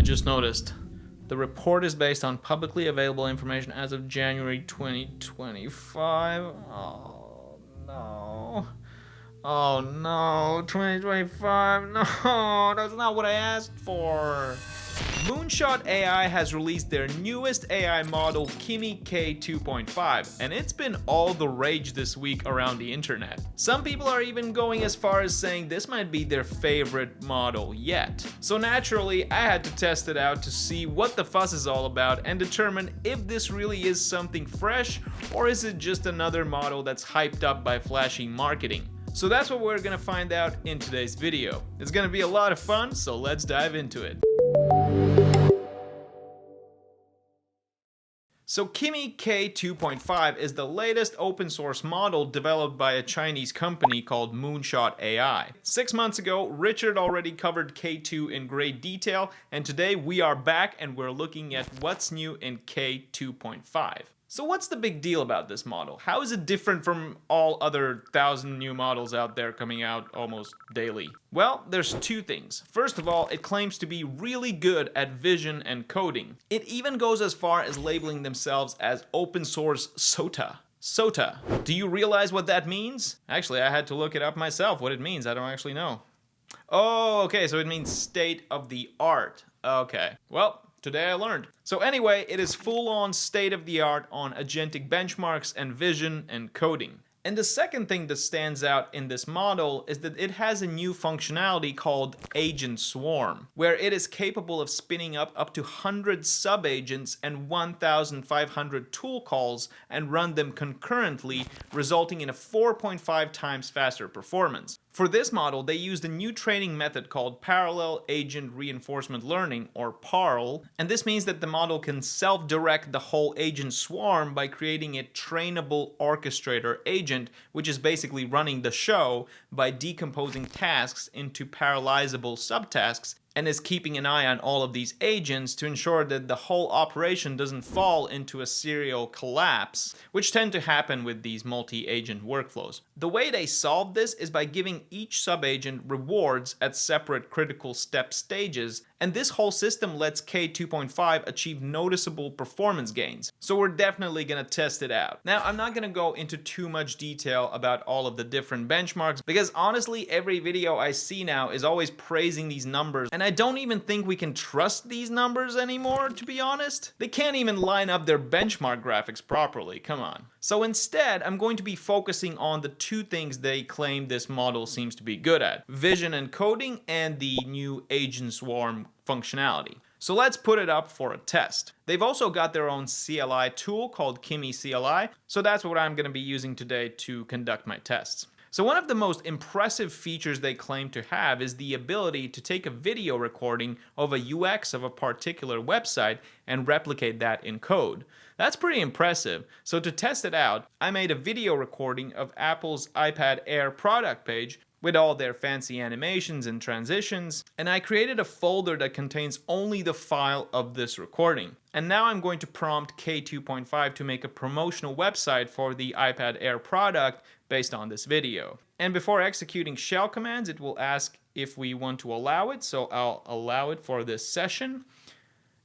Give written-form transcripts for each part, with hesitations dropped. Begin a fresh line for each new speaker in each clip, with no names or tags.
just noticed. The report is based on publicly available information as of January 2025. Oh no. Oh no, 2025. No, that's not what I asked for. Moonshot AI has released their newest AI model, Kimi K2.5, and it's been all the rage this week around the internet. Some people are even going as far as saying this might be their favorite model yet. So naturally, I had to test it out to see what the fuss is all about and determine if this really is something fresh or is it just another model that's hyped up by flashy marketing. So that's what we're gonna find out in today's video. It's gonna be a lot of fun, so let's dive into it. So Kimi K2.5 is the latest open source model developed by a Chinese company called Moonshot AI. 6 months ago, Richard already covered K2 in great detail, and today we are back and we're looking at what's new in K2.5. So what's the big deal about this model? How is it different from all other 1,000 new models out there coming out almost daily? Well, there's two things. First of all, it claims to be really good at vision and coding. It even goes as far as labeling themselves as open source SOTA. SOTA. Do you realize what that means? Actually, I had to look it up myself, what it means. I don't actually know. Oh, okay, so it means state of the art. Okay, well, today I learned. So anyway, it is full-on state-of-the-art on agentic benchmarks and vision and coding. And the second thing that stands out in this model is that it has a new functionality called Agent Swarm, where it is capable of spinning up to 100 sub-agents and 1,500 tool calls and run them concurrently, resulting in a 4.5 times faster performance. For this model, they used a new training method called Parallel Agent Reinforcement Learning, or Paal, and this means that the model can self-direct the whole agent swarm by creating a trainable orchestrator agent, which is basically running the show by decomposing tasks into parallelizable subtasks, and is keeping an eye on all of these agents to ensure that the whole operation doesn't fall into a serial collapse, which tend to happen with these multi-agent workflows. The way they solve this is by giving each sub-agent rewards at separate critical step stages, and this whole system lets K2.5 achieve noticeable performance gains. So we're definitely gonna test it out. Now, I'm not gonna go into too much detail about all of the different benchmarks, because honestly, every video I see now is always praising these numbers, and I don't even think we can trust these numbers anymore, to be honest. They can't even line up their benchmark graphics properly, come on. So instead, I'm going to be focusing on the two things they claim this model seems to be good at: vision and coding, and the new Agent Swarm functionality. So let's put it up for a test. They've also got their own CLI tool called Kimi CLI, so that's what I'm going to be using today to conduct my tests. So one of the most impressive features they claim to have is the ability to take a video recording of a UX of a particular website and replicate that in code. That's pretty impressive. So to test it out, I made a video recording of Apple's iPad Air product page with all their fancy animations and transitions, and I created a folder that contains only the file of this recording. And now I'm going to prompt K2.5 to make a promotional website for the iPad Air product based on this video. And before executing shell commands, it will ask if we want to allow it, so I'll allow it for this session.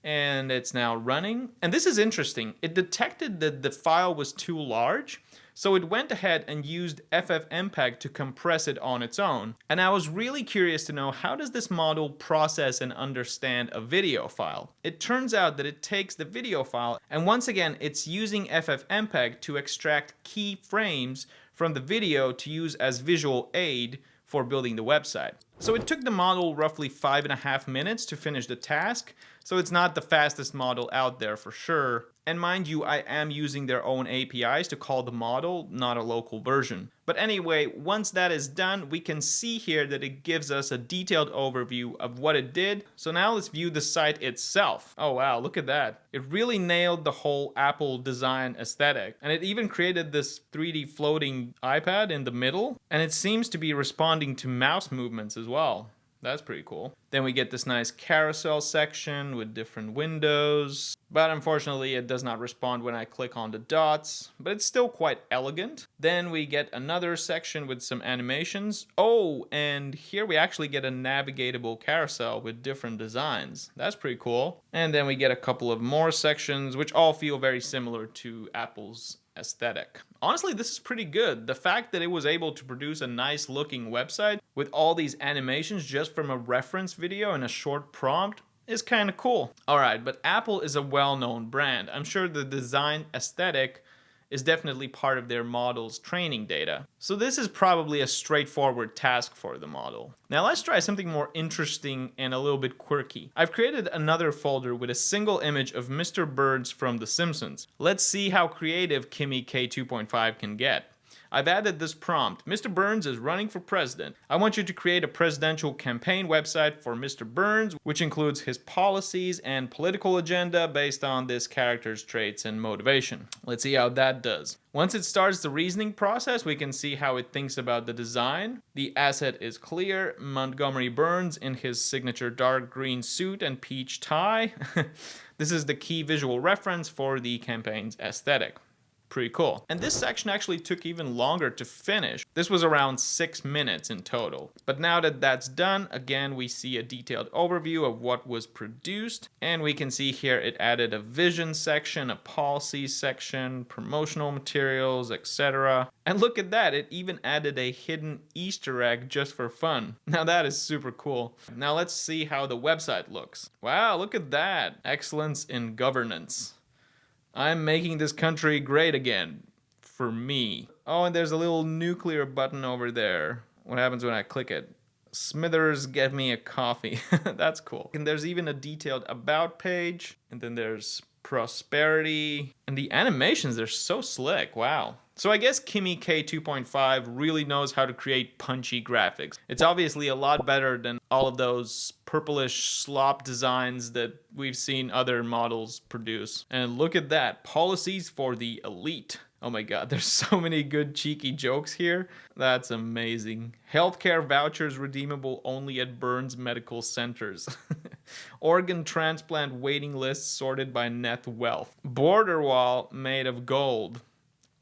And it's now running. And this is interesting. It detected that the file was too large, so it went ahead and used FFmpeg to compress it on its own. And I was really curious to know, how does this model process and understand a video file? It turns out that it takes the video file, and once again, it's using FFmpeg to extract key frames from the video to use as visual aid for building the website. So it took the model roughly 5.5 minutes to finish the task, so it's not the fastest model out there for sure. And mind you, I am using their own APIs to call the model, not a local version. But anyway, once that is done, we can see here that it gives us a detailed overview of what it did. So now let's view the site itself. Oh wow, look at that. It really nailed the whole Apple design aesthetic. And it even created this 3D floating iPad in the middle. And it seems to be responding to mouse movements as well. That's pretty cool. Then we get this nice carousel section with different windows. But unfortunately, it does not respond when I click on the dots, but it's still quite elegant. Then we get another section with some animations. Oh, and here we actually get a navigatable carousel with different designs. That's pretty cool. And then we get a couple of more sections, which all feel very similar to Apple's aesthetic. Honestly, this is pretty good. The fact that it was able to produce a nice looking website with all these animations just from a reference video and a short prompt is kind of cool. Alright, but Apple is a well-known brand. I'm sure the design aesthetic is definitely part of their model's training data. So this is probably a straightforward task for the model. Now let's try something more interesting and a little bit quirky. I've created another folder with a single image of Mr. Burns from The Simpsons. Let's see how creative Kimi K2.5 can get. I've added this prompt. Mr. Burns is running for president. I want you to create a presidential campaign website for Mr. Burns, which includes his policies and political agenda based on this character's traits and motivation. Let's see how that does. Once it starts the reasoning process, we can see how it thinks about the design. The asset is clear. Montgomery Burns in his signature dark green suit and peach tie. This is the key visual reference for the campaign's aesthetic. Pretty cool. And this section actually took even longer to finish. This was around 6 minutes in total. But now that that's done, again, we see a detailed overview of what was produced. And we can see here it added a vision section, a policy section, promotional materials, etc. And look at that, it even added a hidden Easter egg just for fun. Now that is super cool. Now let's see how the website looks. Wow, look at that. Excellence in governance. I'm making this country great again. For me. Oh, and there's a little nuclear button over there. What happens when I click it? Smithers, get me a coffee. That's cool. And there's even a detailed about page. And then there's prosperity. And the animations, they're so slick. Wow. So I guess Kimi K2.5 really knows how to create punchy graphics. It's obviously a lot better than all of those purplish slop designs that we've seen other models produce. And look at that, policies for the elite. Oh my god, there's so many good cheeky jokes here. That's amazing. Healthcare vouchers redeemable only at Burns Medical Centers. Organ transplant waiting lists sorted by net wealth. Border wall made of gold.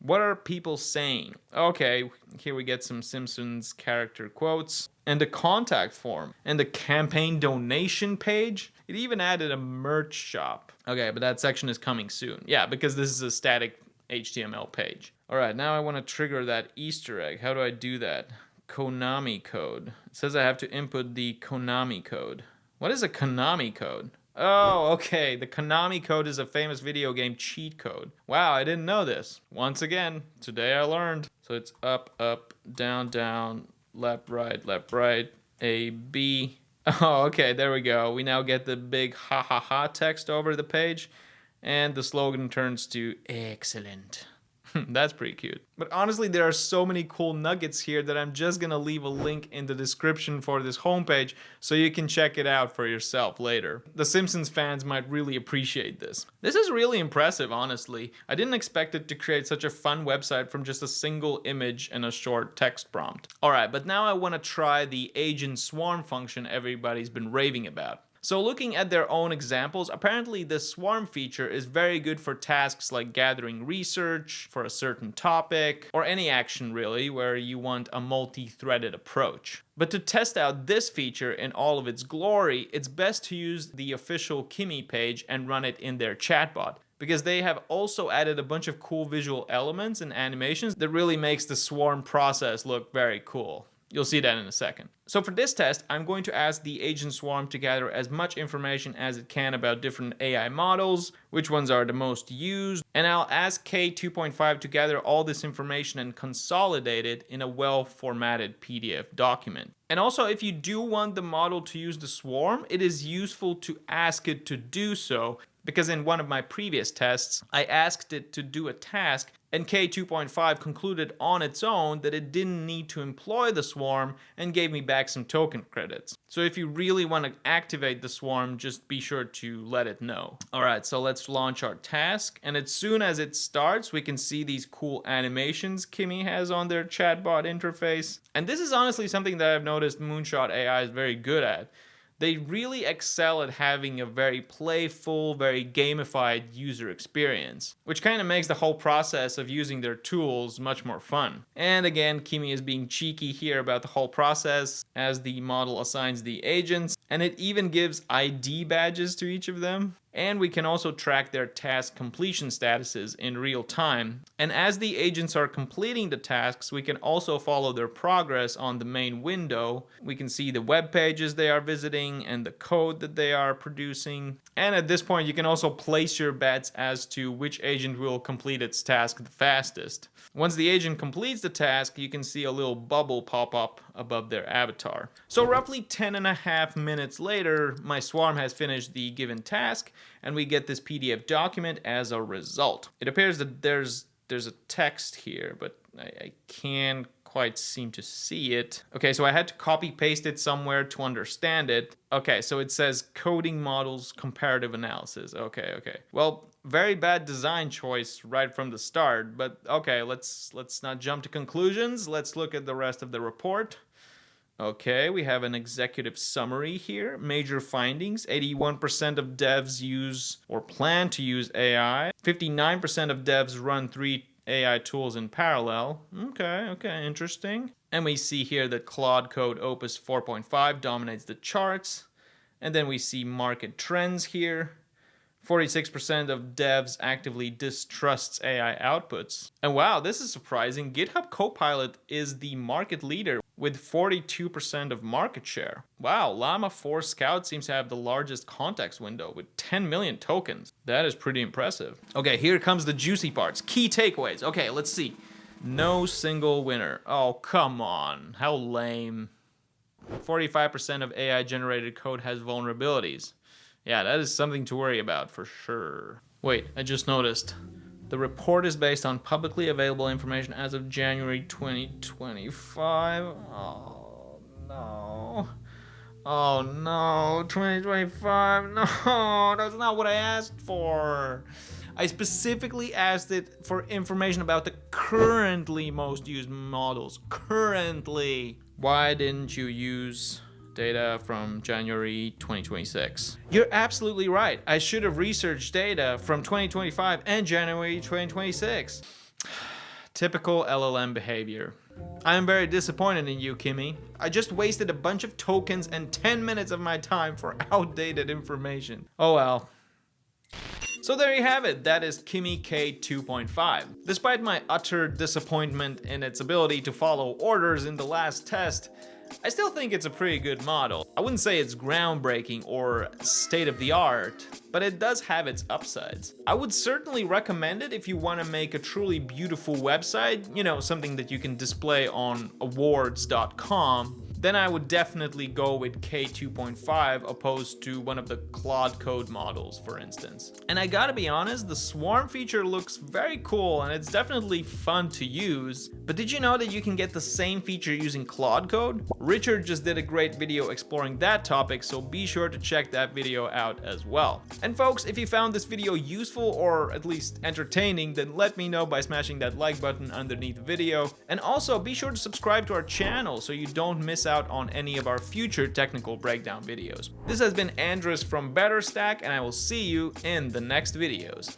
What are people saying? Okay, here we get some Simpsons character quotes. And a contact form. And a campaign donation page. It even added a merch shop. Okay, but that section is coming soon. Yeah, because this is a static HTML page. Alright, now I want to trigger that Easter egg. How do I do that? Konami code. It says I have to input the Konami code. What is a Konami code? Oh, okay. The Konami code is a famous video game cheat code. Wow, I didn't know this. Once again, today I learned. So it's up, up, down, down, left, right, A, B. Oh, okay, there we go. We now get the big ha ha ha text over the page. And the slogan turns to excellent. That's pretty cute. But honestly, there are so many cool nuggets here that I'm just gonna leave a link in the description for this homepage so you can check it out for yourself later. The Simpsons fans might really appreciate this. This is really impressive, honestly. I didn't expect it to create such a fun website from just a single image and a short text prompt. Alright, but now I want to try the agent swarm function everybody's been raving about. So looking at their own examples, apparently the swarm feature is very good for tasks like gathering research for a certain topic, or any action really where you want a multi-threaded approach. But to test out this feature in all of its glory, it's best to use the official Kimi page and run it in their chatbot, because they have also added a bunch of cool visual elements and animations that really makes the swarm process look very cool. You'll see that in a second. So for this test, I'm going to ask the agent swarm to gather as much information as it can about different AI models, which ones are the most used, and I'll ask K2.5 to gather all this information and consolidate it in a well-formatted PDF document. And also, if you do want the model to use the swarm, it is useful to ask it to do so, because in one of my previous tests, I asked it to do a task And K2.5 concluded on its own that it didn't need to employ the swarm and gave me back some token credits. So if you really want to activate the swarm, just be sure to let it know. Alright, so let's launch our task, and as soon as it starts, we can see these cool animations Kimi has on their chatbot interface. And this is honestly something that I've noticed Moonshot AI is very good at. They really excel at having a very playful, very gamified user experience, which kind of makes the whole process of using their tools much more fun. And again, Kimi is being cheeky here about the whole process as the model assigns the agents, and it even gives ID badges to each of them. And we can also track their task completion statuses in real time. And as the agents are completing the tasks, we can also follow their progress on the main window. We can see the web pages they are visiting and the code that they are producing. And at this point, you can also place your bets as to which agent will complete its task the fastest. Once the agent completes the task, you can see a little bubble pop up above their avatar. So roughly 10.5 minutes later, my swarm has finished the given task, and we get this PDF document as a result. It appears that there's a text here, but I can't quite seem to see it. Okay, so I had to copy paste it somewhere to understand it. Okay, so it says coding models comparative analysis. Okay. Well, very bad design choice right from the start, but okay, let's not jump to conclusions. Let's look at the rest of the report. Okay, we have an executive summary here. Major findings: 81% of devs use or plan to use AI. 59% of devs run 3 AI tools in parallel. Okay, interesting. And we see here that Claude Code Opus 4.5 dominates the charts. And then we see market trends here. 46% of devs actively distrusts AI outputs. And wow, this is surprising. GitHub Copilot is the market leader with 42% of market share. Wow, Llama 4 Scout seems to have the largest context window with 10 million tokens. That is pretty impressive. Okay, here comes the juicy parts. Key takeaways. Okay, let's see. No single winner. Oh, come on. How lame. 45% of AI-generated code has vulnerabilities. Yeah, that is something to worry about for sure. Wait, I just noticed. The report is based on publicly available information as of January 2025. Oh no, 2025. No, that's not what I asked for. I specifically asked it for information about the currently most used models. Currently. Why didn't you use data from January 2026? You're absolutely right. I should have researched data from 2025 and January 2026. Typical LLM behavior. I am very disappointed in you, Kimi. I just wasted a bunch of tokens and 10 minutes of my time for outdated information. Oh well. So there you have it, that is Kimi K2.5. Despite my utter disappointment in its ability to follow orders in the last test, I still think it's a pretty good model. I wouldn't say it's groundbreaking or state-of-the-art, but it does have its upsides. I would certainly recommend it if you want to make a truly beautiful website, you know, something that you can display on awards.com. Then I would definitely go with K2.5 opposed to one of the Claude Code models, for instance. And I gotta be honest, the swarm feature looks very cool and it's definitely fun to use. But did you know that you can get the same feature using Claude Code? Richard just did a great video exploring that topic, so be sure to check that video out as well. And folks, if you found this video useful or at least entertaining, then let me know by smashing that like button underneath the video. And also be sure to subscribe to our channel so you don't miss out on any of our future technical breakdown videos. This has been Andres from BetterStack, and I will see you in the next videos.